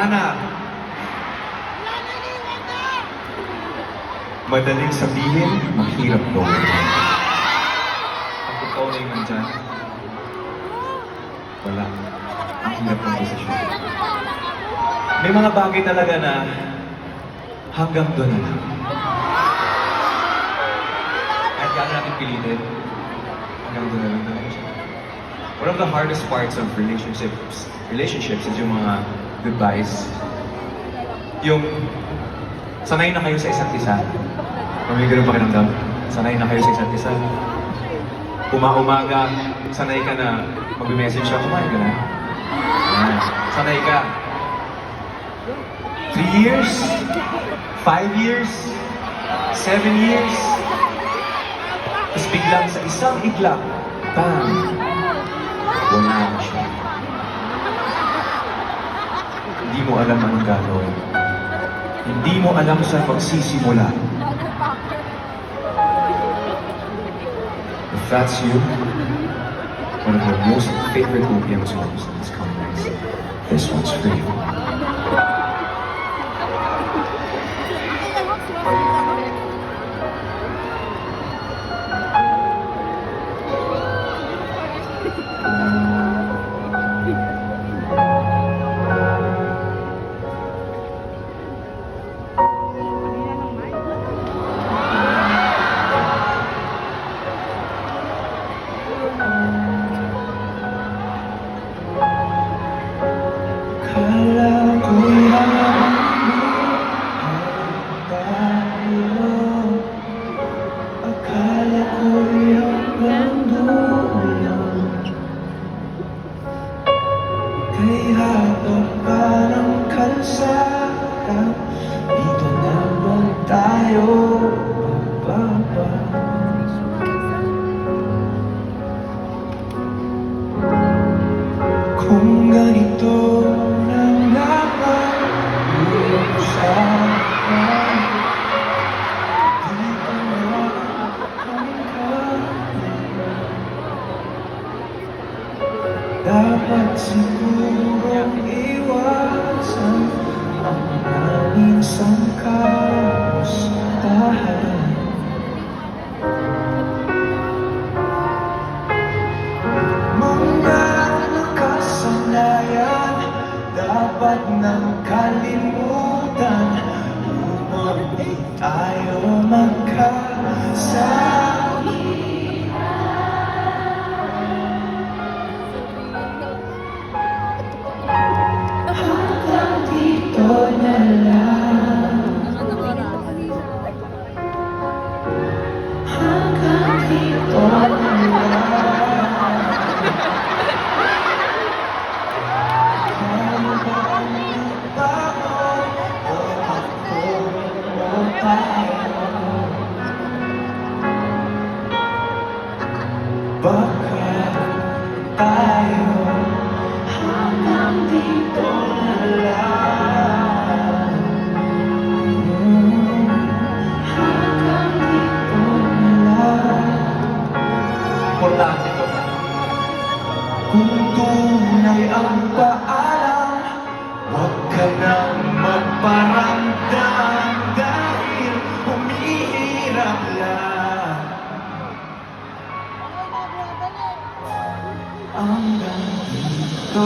na. Madaling sabihin, mahirap gawin. Ang totoo na yung nandyan, wala. Ang hirap ng posisyon. May mga bagay talaga na hanggang doon na lang. Kahit gaano natin pilitin, hanggang doon na lang talaga siya. One of the hardest parts of relationships is yung mga goodbyes. Yung sanay na kayo sa isa't isa. May ganun pakiramdam. Sanay na kayo sa isa't isa. Umaga, sanay ka na mag-message siya, kumain ka na. Sanay ka. 3 years? 5 years? 7 years? Tapos biglang sa isang iglap, bam! Wala na siya. Hindi mo alam anong gagawin. Hindi mo alam saan magsisimula. If that's you, one of your most favorite OPM songs is coming next. This one's for you. Kay habang parang kalsada, dito naman tayo bababa. Kung ganito na naman yung usapan, di pa na dapat sigurong iwasan ang aming sangkamustahan. Mga nakasanayan dapat nang kalimutan upang di tayo magkasama. Baka tayo hanggang dito na lang. Hanggang dito na lang. Importante ito. Kung tunay ang paalam, huwag ka nang magparamdam dahil humihirap lang. Hanggang dito